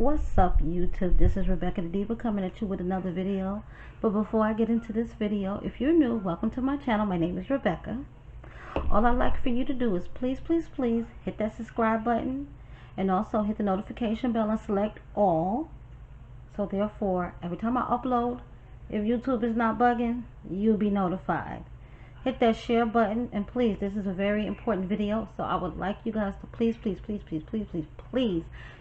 What's up, YouTube? This is Rebecca the Diva coming at you with another video. But before I get into this video, if you're new, welcome to my channel. My name is Rebecca. All I'd like for you to do is please hit that subscribe button and also hit the notification bell and select all. So therefore, every time I upload, if YouTube is not bugging, you'll be notified. Hit that share button, and please, this is a very important video, so I would like you guys to please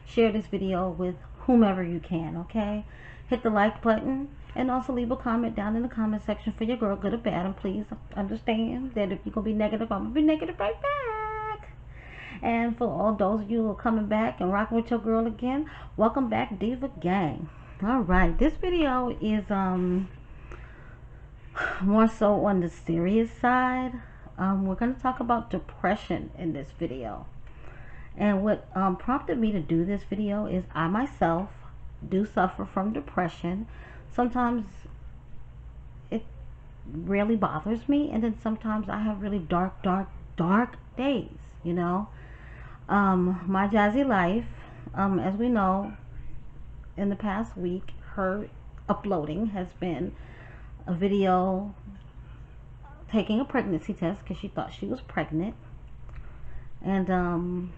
share this video with whomever you can, okay? Hit the like button and also leave a comment down in the comment section for your girl, good or bad. And please understand that if you're gonna be negative, I'm gonna be negative right back. And for all those of you who are coming back and rocking with your girl again, welcome back, Diva Gang. All right, this video is more so on the serious side. We're going to talk about depression in this video. And what prompted me to do this video is I myself do suffer from depression. Sometimes it really bothers me, and then sometimes I have really dark days, you know. My Jazzy Life, as we know, in the past week, her uploading has been a video taking a pregnancy test because she thought she was pregnant, and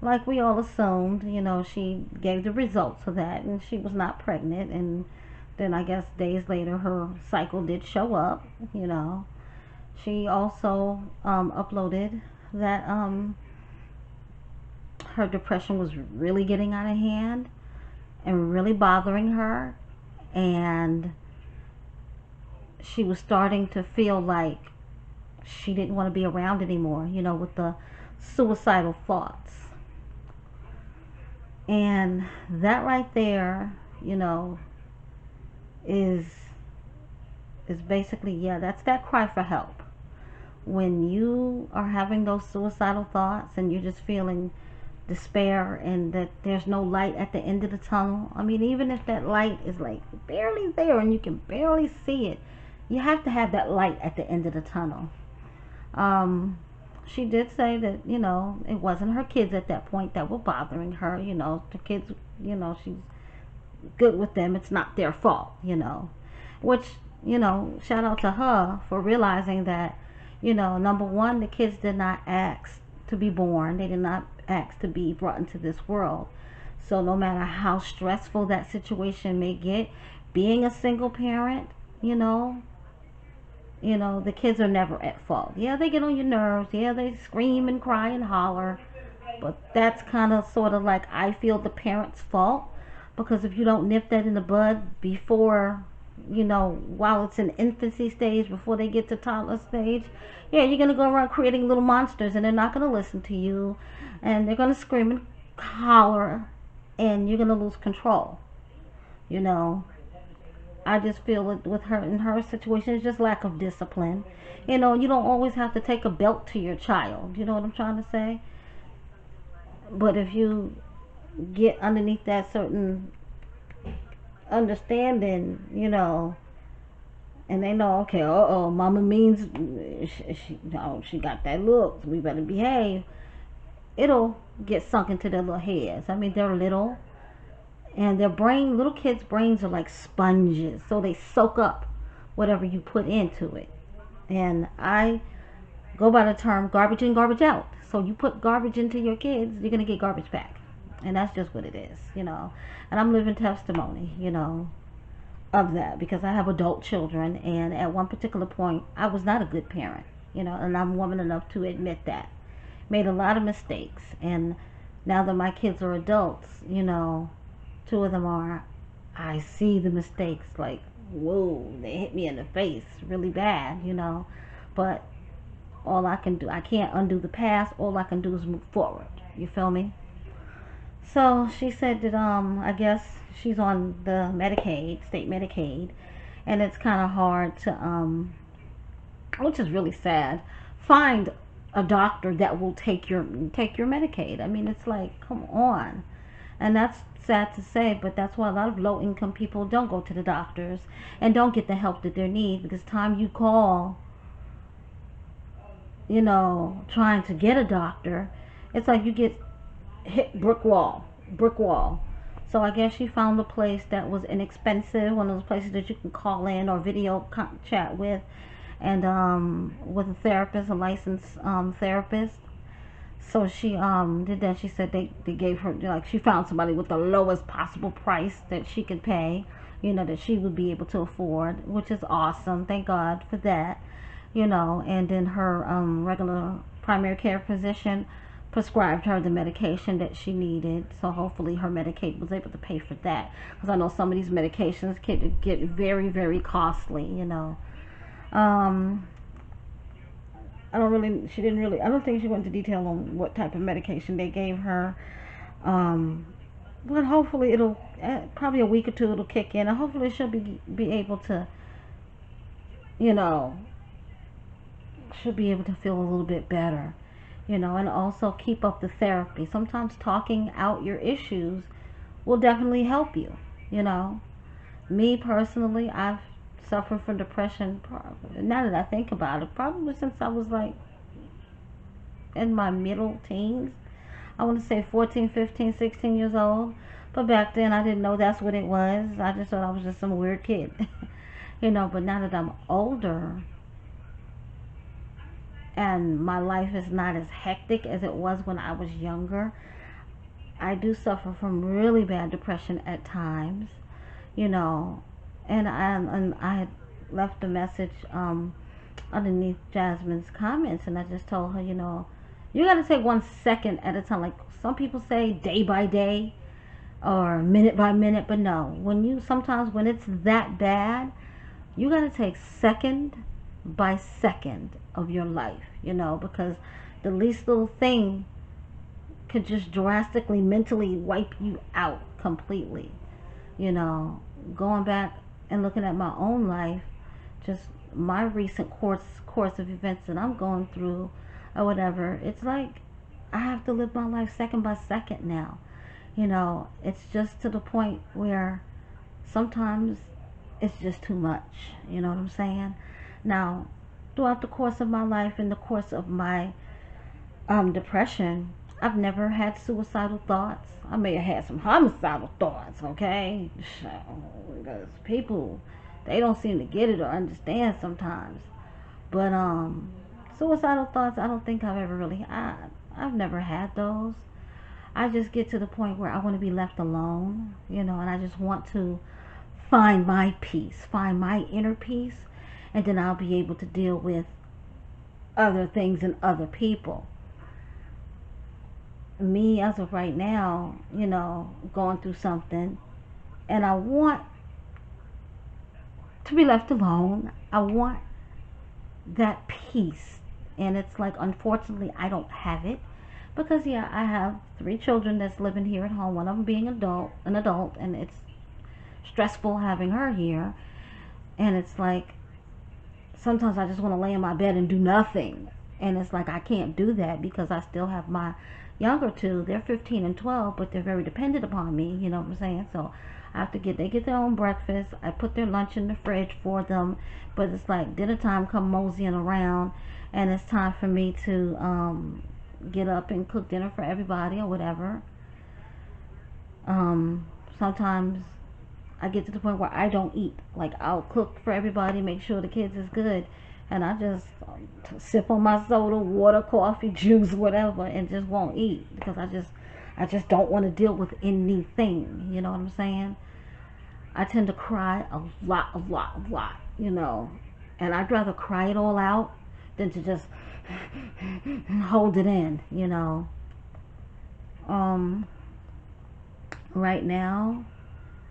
like we all assumed, you know, she gave the results of that and she was not pregnant. And then I guess days later her cycle did show up, you know. She also uploaded that her depression was really getting out of hand and really bothering her, and she was starting to feel like she didn't want to be around anymore, you know, with the suicidal thoughts. And that right there, you know, is basically, yeah, that's that cry for help. When you are having those suicidal thoughts and you're just feeling despair and that there's no light at the end of the tunnel. I mean, even if that light is like barely there and you can barely see it, you have to have that light at the end of the tunnel. She did say that, you know, it wasn't her kids at that point that were bothering her. You know, the kids, you know, she's good with them. It's not their fault, you know. Which, you know, shout out to her for realizing that, you know, number one, the kids did not ask to be born. They did not ask to be brought into this world. So no matter how stressful that situation may get, being a single parent, you know, the kids are never at fault. Yeah, they get on your nerves. Yeah, they scream and cry and holler. But that's kind of sort of like, I feel, the parent's fault. Because if you don't nip that in the bud before, you know, while it's in infancy stage, before they get to toddler stage, yeah, you're going to go around creating little monsters, and they're not going to listen to you, and they're going to scream and holler, and you're going to lose control. You know, I just feel with her, in her situation, it's just lack of discipline. You know, you don't always have to take a belt to your child. You know what I'm trying to say? But if you get underneath that certain understanding, you know, and they know, okay, mama means she got that look, we better behave. It'll get sunk into their little heads. I mean, they're little, and their brain, little kids' brains are like sponges, so they soak up whatever you put into it. And I go by the term garbage in, garbage out. So you put garbage into your kids, you're gonna get garbage back. And that's just what it is, you know. And I'm living testimony, you know, of that, because I have adult children, and at one particular point I was not a good parent, you know, and I'm woman enough to admit that. Made a lot of mistakes, and now that my kids are adults, you know, 2 of them are, I see the mistakes like, whoa, they hit me in the face really bad, you know. But all I can do, I can't undo the past. All I can do is move forward. You feel me? So she said that I guess she's on the Medicaid, state Medicaid, and it's kind of hard to which is really sad, find a doctor that will take your Medicaid. I mean, it's like, come on. And that's sad to say, but that's why a lot of low-income people don't go to the doctors and don't get the help that they need, because time you call, you know, trying to get a doctor, it's like you get hit brick wall. brick wall. So I guess she found a place that was inexpensive, one of those places that you can call in or video chat with, and with a therapist, a licensed therapist. So she did that. She said they gave her, like, she found somebody with the lowest possible price that she could pay, you know, that she would be able to afford, which is awesome. Thank God for that, you know. And then her regular primary care physician prescribed her the medication that she needed. So hopefully her Medicaid was able to pay for that, because I know some of these medications can get very, very costly, you know. I don't think she went into detail on what type of medication they gave her. But hopefully it'll, probably a week or two it'll kick in, and hopefully she'll be able to, you know, she'll be able to feel a little bit better, you know. And also keep up the therapy. Sometimes talking out your issues will definitely help you, you know. Me personally, I've suffered from depression, now that I think about it, probably since I was like in my middle teens. I want to say 14, 15, 16 years old. But back then I didn't know that's what it was. I just thought I was just some weird kid. You know, but now that I'm older and my life is not as hectic as it was when I was younger, I do suffer from really bad depression at times, you know. And I had left a message underneath Jasmine's comments, and I just told her, you know, you got to take 1 second at a time. Like some people say, day by day or minute by minute, but no. Sometimes when it's that bad, you got to take second by second of your life, you know, because the least little thing could just drastically mentally wipe you out completely, you know. Going back and looking at my own life, just my recent course of events that I'm going through or whatever, it's like I have to live my life second by second now, you know. It's just to the point where sometimes it's just too much, you know what I'm saying. Now, throughout the course of my life, in the course of my depression, I've never had suicidal thoughts. I may have had some homicidal thoughts, okay? Because people, they don't seem to get it or understand sometimes. But suicidal thoughts, I don't think I've ever really, I've never had those. I just get to the point where I want to be left alone, you know, and I just want to find my peace, find my inner peace, and then I'll be able to deal with other things and other people. Me, as of right now, you know, going through something, and I want to be left alone. I want that peace, and it's like, unfortunately, I don't have it, because yeah, I have 3 children that's living here at home, one of them being an adult, and it's stressful having her here. And it's like, sometimes I just want to lay in my bed and do nothing, and it's like I can't do that because I still have my younger 2. They're 15 and 12, but they're very dependent upon me, you know what I'm saying. So I have to they get their own breakfast. I put their lunch in the fridge for them, but it's like dinner time come moseying around, and it's time for me to get up and cook dinner for everybody or whatever. Sometimes I get to the point where I don't eat. Like, I'll cook for everybody, make sure the kids is good, and I just sip on my soda, water, coffee, juice, whatever, and just won't eat, because I just don't want to deal with anything, you know what I'm saying. I tend to cry a lot, you know, and I'd rather cry it all out than to just hold it in, you know. Right now,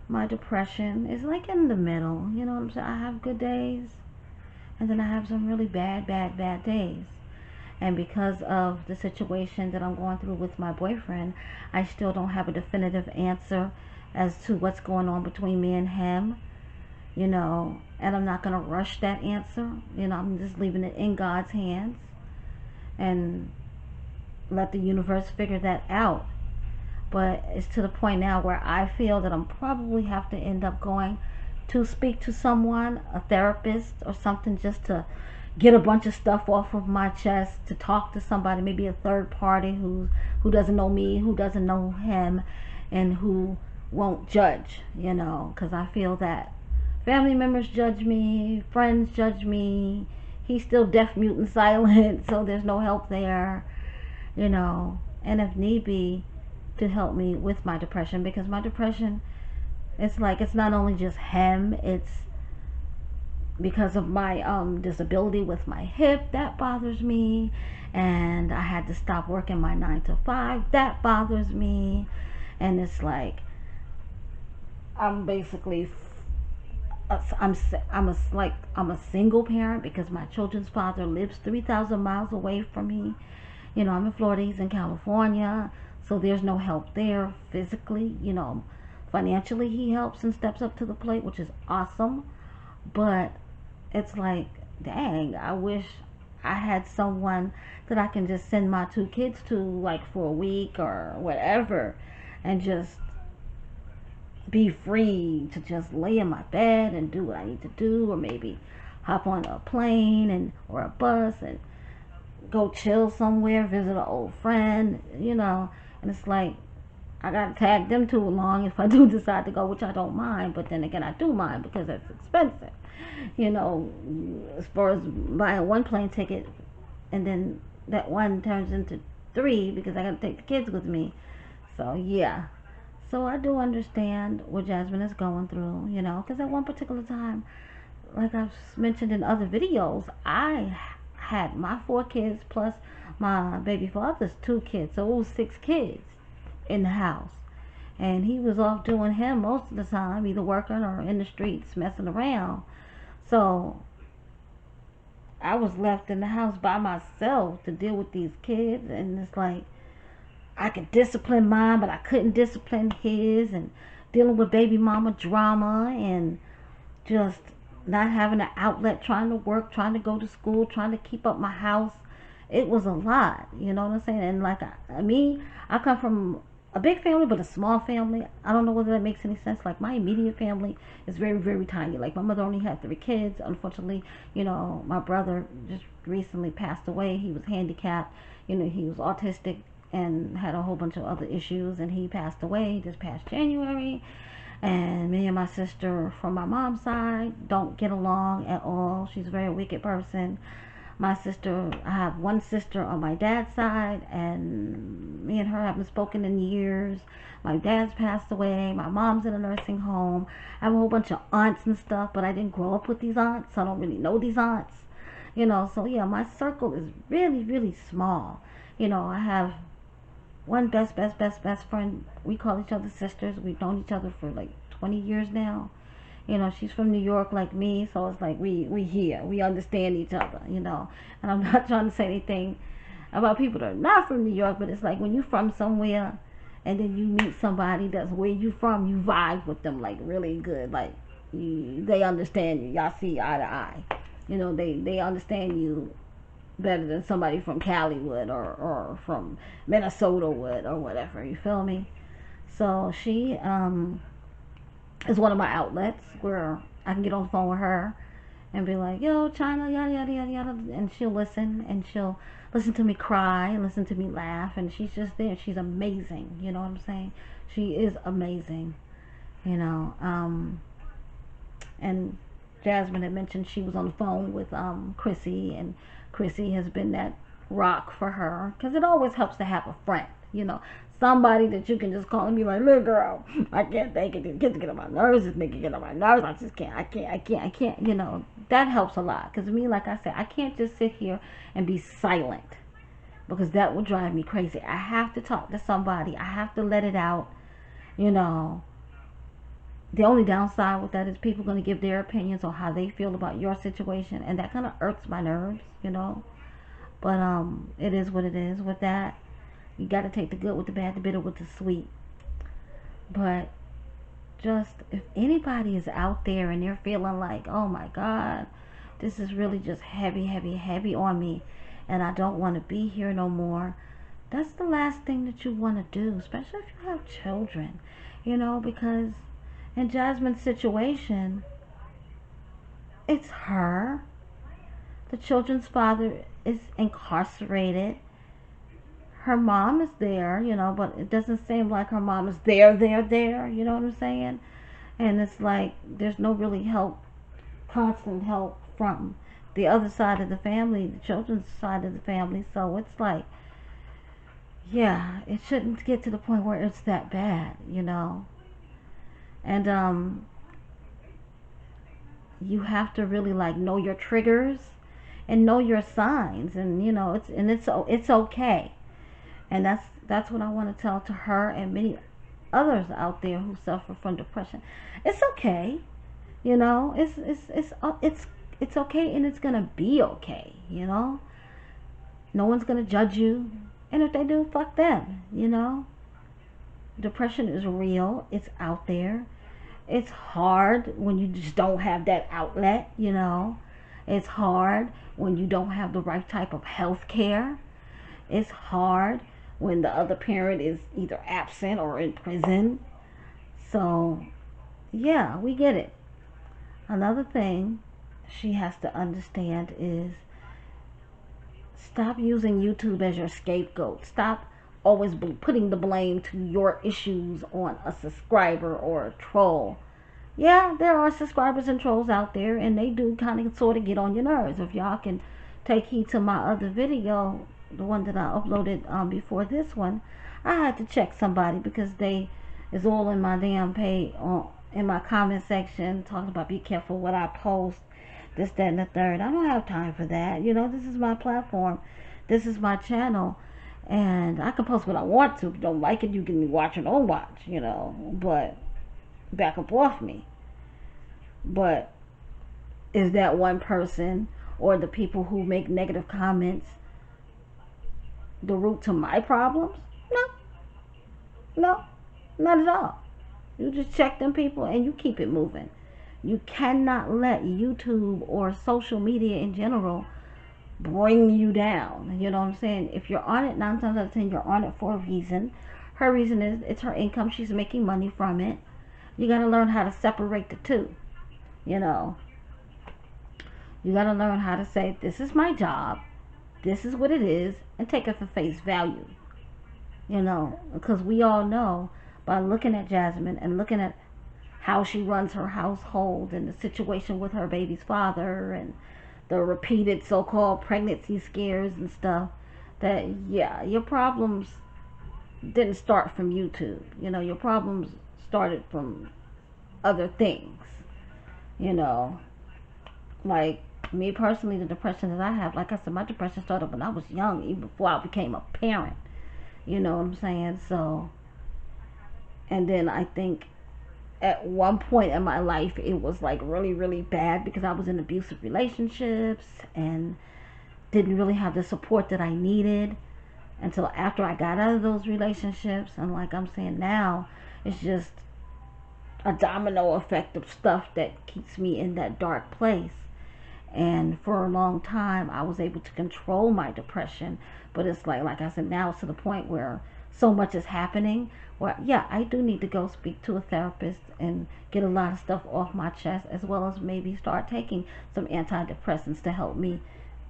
my depression is like in the middle, you know what I'm saying. I have good days, and then I have some really bad days. And because of the situation that I'm going through with my boyfriend, I still don't have a definitive answer as to what's going on between me and him, you know. And I'm not going to rush that answer, you know. I'm just leaving it in God's hands and let the universe figure that out. But it's to the point now where I feel that I'm probably have to end up going to speak to someone, a therapist or something, just to get a bunch of stuff off of my chest, to talk to somebody, maybe a third party who doesn't know me, who doesn't know him, and who won't judge, you know, because I feel that family members judge me, friends judge me. He's still deaf, mute, and silent, so there's no help there, you know. And if need be, to help me with my depression, because my depression, it's like, it's not only just him, it's because of my disability with my hip, that bothers me, and I had to stop working my 9 to 5, that bothers me. And it's like, I'm basically I'm a single parent because my children's father lives 3,000 miles away from me. You know, I'm in Florida, he's in California, so there's no help there physically. You know, financially he helps and steps up to the plate, which is awesome. But it's like, dang, I wish I had someone that I can just send my 2 kids to, like, for a week or whatever, and just be free to just lay in my bed and do what I need to do, or maybe hop on a plane and or a bus and go chill somewhere, visit an old friend, you know. And it's like, I gotta tag them too along if I do decide to go, which I don't mind, but then again I do mind because it's expensive, you know, as far as buying one plane ticket and then that one turns into 3 because I gotta take the kids with me. So yeah, so I do understand what Jasmine is going through, you know, because at one particular time, like I've mentioned in other videos, I had my 4 kids plus my baby father's 2 kids, so it was 6 kids in the house. And he was off doing him most of the time, either working or in the streets messing around. So I was left in the house by myself to deal with these kids, and it's like, I could discipline mine, but I couldn't discipline his, and dealing with baby mama drama, and just not having an outlet, trying to work, trying to go to school, trying to keep up my house. It was a lot, you know what I'm saying? And like, I come from a big family, but a small family. I don't know whether that makes any sense. Like, my immediate family is very, very tiny. Like, my mother only had 3 kids. Unfortunately, you know, my brother just recently passed away. He was handicapped. You know, he was autistic and had a whole bunch of other issues, and he passed away this past January. And me and my sister from my mom's side don't get along at all. She's a very wicked person. My sister, I have one sister on my dad's side, and me and her haven't spoken in years. My dad's passed away. My mom's in a nursing home. I have a whole bunch of aunts and stuff, but I didn't grow up with these aunts, so I don't really know these aunts. You know, so yeah, my circle is really, really small. You know, I have one best friend. We call each other sisters. We've known each other for like 20 years now. You know, she's from New York like me, so it's like we here. We understand each other, you know. And I'm not trying to say anything about people that are not from New York, but it's like when you're from somewhere and then you meet somebody that's where you from, you vibe with them like really good. Like, they understand you. Y'all see eye to eye. You know, they understand you better than somebody from Cali would, or from Minnesota would, or whatever. You feel me? So she is one of my outlets where I can get on the phone with her and be like, yo, China, yada, yada, yada, yada. And she'll listen, and she'll listen to me cry, listen to me laugh, and she's just there. She's amazing. You know what I'm saying? She is amazing, you know. And Jasmine had mentioned she was on the phone with Chrissy, and Chrissy has been that rock for her, because it always helps to have a friend, you know, somebody that you can just call and be like, look, girl, I can't take it. These kids get on my nerves. This nigga get on my nerves. I just can't. I can't. You know, that helps a lot. Because me, like I said, I can't just sit here and be silent, because that will drive me crazy. I have to talk to somebody. I have to let it out. You know, the only downside with that is people going to give their opinions on how they feel about your situation, and that kind of irks my nerves, you know. But it is what it is with that. You got to take the good with the bad, the bitter with the sweet. But just, if anybody is out there and they're feeling like, oh my God, this is really just heavy, heavy, heavy on me, and I don't want to be here no more, that's the last thing that you want to do, especially if you have children, you know, because in Jasmine's situation, it's her. The children's father is incarcerated. her mom is there, you know, but it doesn't seem like her mom is there, you know what I'm saying? And it's like there's no really help, constant help from the other side of the family, the children's side of the family. So it's like, yeah, it shouldn't get to the point where it's that bad, you know. And you have to really like know your triggers and know your signs, and you know it's okay. And that's what I want to tell to her and many others out there who suffer from depression. It's okay, you know. It's okay, and it's gonna be okay, you know. No one's gonna judge you, and if they do, fuck them, you know. Depression is real. It's out there. It's hard when you just don't have that outlet, you know. It's hard when you don't have the right type of health care. It's hard when the other parent is either absent or in prison. So, yeah, we get it. Another thing she has to understand is stop using YouTube as your scapegoat. Stop always putting the blame to your issues on a subscriber or a troll. Yeah, there are subscribers and trolls out there, and they do kind of sort of get on your nerves. If y'all can take heed to my other video, the one that I uploaded before this one, I had to check somebody because they is all in my damn page, in my comment section, talking about be careful what I post, this, that, and the third. I don't have time for that. You know, this is my platform. This is my channel. And I can post what I want to. If you don't like it, you can watch or don't watch, you know. But back up off me. But is that one person or the people who make negative comments the root to my problems? No, not at all. You just check them people and you keep it moving. You cannot let YouTube or social media in general bring you down. You know what I'm saying? If you're on it, 9 times out of 10, you're on it for a reason. Her reason is it's her income. She's making money from it. You got to learn how to separate the two. You know, you got to learn how to say, this is my job. This is what it is. And take it for face value. You know, because we all know by looking at Jasmine and looking at how she runs her household and the situation with her baby's father and the repeated so-called pregnancy scares and stuff, that yeah, your problems didn't start from YouTube. You know, your problems started from other things. You know, like me personally, the depression that I have, like I said, my depression started when I was young, even before I became a parent. You know what I'm saying? So, and then I think at one point in my life it was like really, really bad because I was in abusive relationships and didn't really have the support that I needed until after I got out of those relationships. And like I'm saying now, it's just a domino effect of stuff that keeps me in that dark place. And for a long time I was able to control my depression, but it's like I said, now it's to the point where so much is happening where yeah, I do need to go speak to a therapist and get a lot of stuff off my chest, as well as maybe start taking some antidepressants to help me,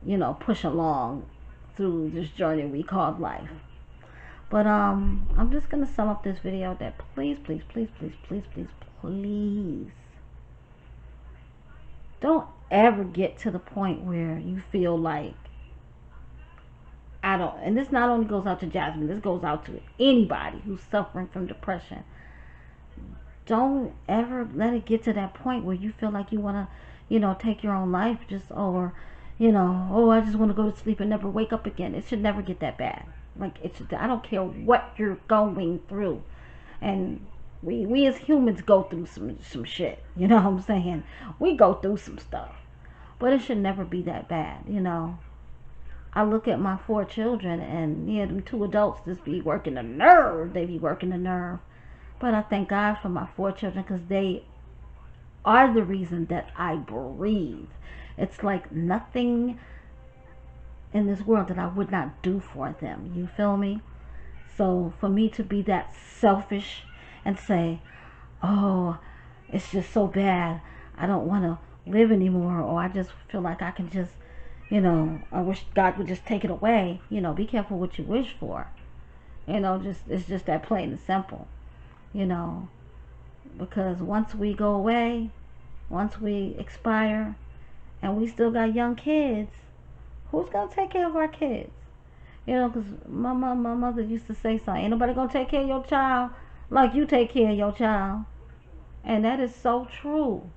you know, push along through this journey we call life. But I'm just gonna sum up this video that please don't ever get to the point where you feel like I don't, and this not only goes out to Jasmine, this goes out to anybody who's suffering from depression. Don't ever let it get to that point where you feel like you want to, you know, take your own life, just, or, you know, oh, I just want to go to sleep and never wake up again. It should never get that bad. Like, it should, I don't care what you're going through. And we as humans go through some shit, you know what I'm saying? We go through some stuff. But it should never be that bad, you know. I look at my 4 children, and yeah, them 2 adults just be working the nerve. They be working the nerve. But I thank God for my 4 children, because they are the reason that I breathe. It's like nothing in this world that I would not do for them. You feel me? So for me to be that selfish and say, oh, it's just so bad, I don't want to live anymore, or I just feel like I can just, I wish God would just take it away. Be careful what you wish for. It's just that plain and simple. You know, because once we go away, once we expire, and we still got young kids, who's gonna take care of our kids? Because my mother used to say something. Ain't nobody gonna take care of your child like you take care of your child, and that is so true.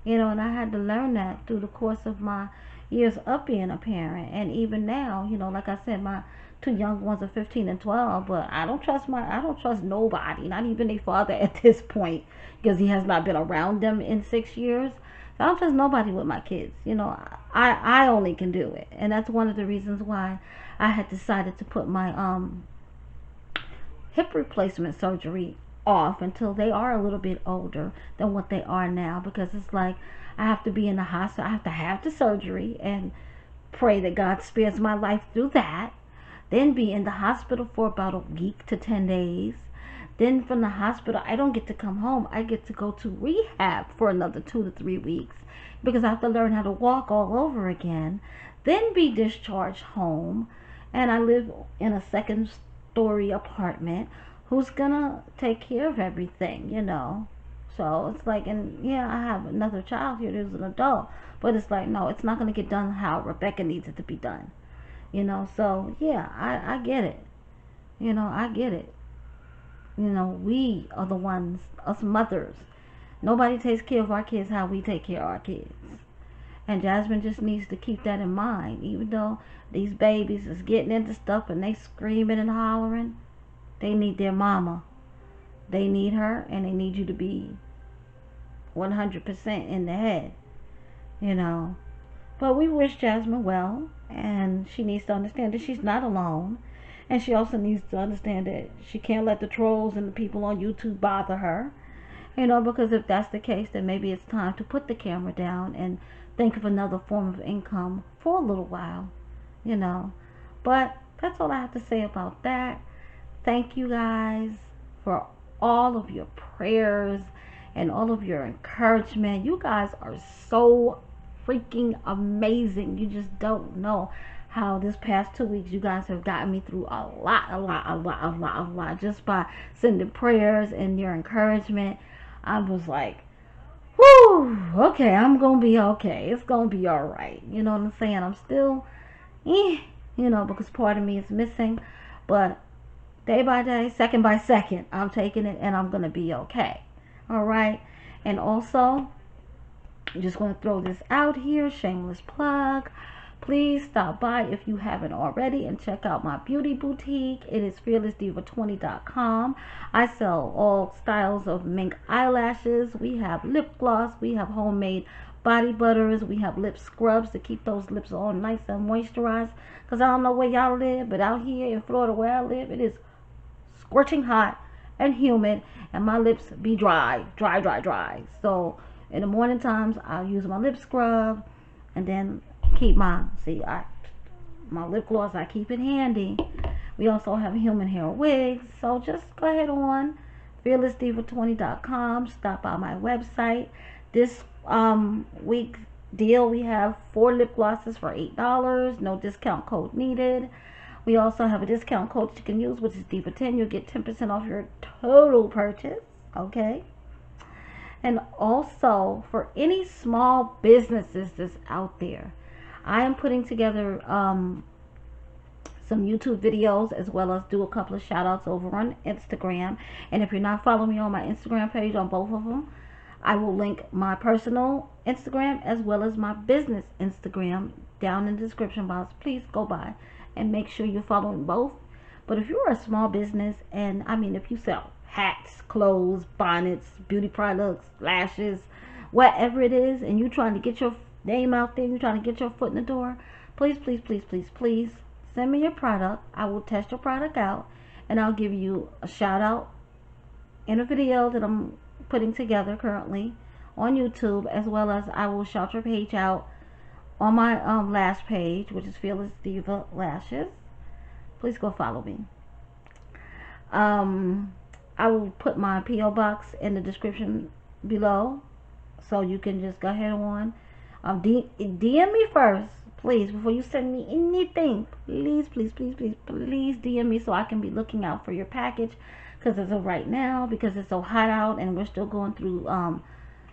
And I had to learn that through the course of my years of being a parent, and even now, like I said, my two young ones are 15 and 12, but I don't trust nobody, not even their father at this point, because he has not been around them in 6 years. So I don't trust nobody with my kids. I only can do it, and that's one of the reasons why I had decided to put my hip replacement surgery off until they are a little bit older than what they are now, because it's like I have to be in the hospital, I have to have the surgery and pray that God spares my life through that, then be in the hospital for about a week to 10 days. Then from the hospital, I don't get to come home. I get to go to rehab for another 2 to 3 weeks, because I have to learn how to walk all over again, then be discharged home. And I live in a second-story apartment. Who's gonna take care of everything? So it's like, and yeah, I have another child here who's an adult, but it's like, no, it's not gonna get done how Rebecca needs it to be done. So yeah, I get it. I get it. We are the ones, us mothers. Nobody takes care of our kids how we take care of our kids. And Jasmine just needs to keep that in mind. Even though these babies is getting into stuff and they screaming and hollering, they need their mama. They need her, and they need you to be 100% in the head. But we wish Jasmine well, and she needs to understand that she's not alone. And she also needs to understand that she can't let the trolls and the people on YouTube bother her. Because if that's the case, then maybe it's time to put the camera down and think of another form of income for a little while. But that's all I have to say about that. Thank you guys for all of your prayers and all of your encouragement. You guys are so freaking amazing. You just don't know how this past 2 weeks you guys have gotten me through a lot just by sending prayers and your encouragement. I was like, whoo, okay, I'm gonna be okay. It's gonna be alright. You know what I'm saying? I'm still because part of me is missing, but day by day, second by second, I'm taking it, and I'm gonna be okay. Alright. And also, I'm just going to throw this out here, shameless plug. Please stop by if you haven't already and check out my beauty boutique. It is FEARLESSDIVA20.com. I sell all styles of mink eyelashes. We have lip gloss. We have homemade body butters. We have lip scrubs to keep those lips all nice and moisturized. Because I don't know where y'all live, but out here in Florida where I live, it is scorching hot and humid, and my lips be dry. So in the morning times, I'll use my lip scrub, and then keep my lip gloss. I keep it handy. We also have human hair wigs. So just go ahead on FEARLESSDIVA20.com. Stop by my website. This week deal, we have 4 lip glosses for $8. No discount code needed. We also have a discount code you can use, which is Diva10. You'll get 10% off your total purchase. Okay. And also, for any small businesses that's out there, I am putting together some YouTube videos, as well as do a couple of shout outs over on Instagram. And if you're not following me on my Instagram page, on both of them, I will link my personal Instagram as well as my business Instagram down in the description box. Please go by and make sure you're following both. But if you're a small business, and if you sell hats, clothes, bonnets, beauty products, lashes, whatever it is, and you're trying to get your name out there, you're trying to get your foot in the door, please send me your product. I will test your product out, and I'll give you a shout out in a video that I'm putting together currently on YouTube, as well as I will shout your page out on my last page, which is Fearless Diva Lashes. Please go follow me. I will put my P.O. box in the description below, so you can just go ahead on DM me first, Please, before you send me anything, please, please, please, please, please DM me so I can be looking out for your package. Because as of right now, because it's so hot out and we're still going through,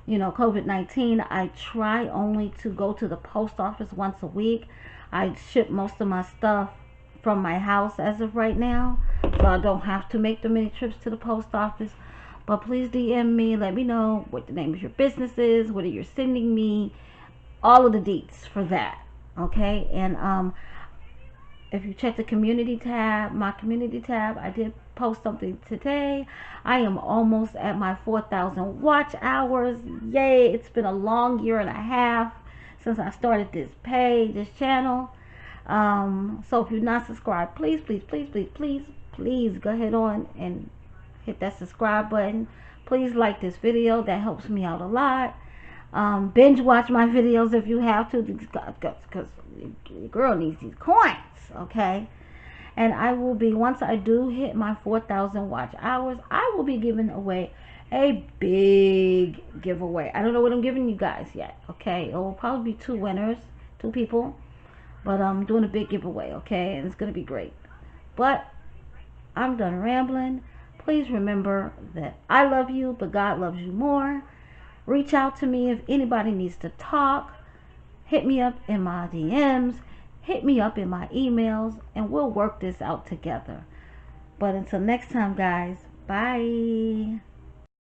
COVID-19, I try only to go to the post office once a week. I ship most of my stuff from my house as of right now, so I don't have to make the many trips to the post office. But please DM me, let me know what the name of your business is, what you're sending me, all of the deets for that. Okay, and if you check the community tab, my community tab, I did post something today. I am almost at my 4,000 watch hours. Yay, it's been a long year and a half since I started this page, this channel. So if you're not subscribed, please, please, please, please, please, please go ahead on and hit that subscribe button. Please like this video, that helps me out a lot. Binge watch my videos if you have to, because your girl needs these coins, okay? And I will be, once I do hit my 4,000 watch hours, I will be giving away a big giveaway. I don't know what I'm giving you guys yet, okay? It will probably be 2 winners, 2 people, but I'm doing a big giveaway, okay? And it's going to be great. But I'm done rambling. Please remember that I love you, but God loves you more. Reach out to me if anybody needs to talk. Hit me up in my DMs. Hit me up in my emails, and we'll work this out together. But until next time, guys, bye.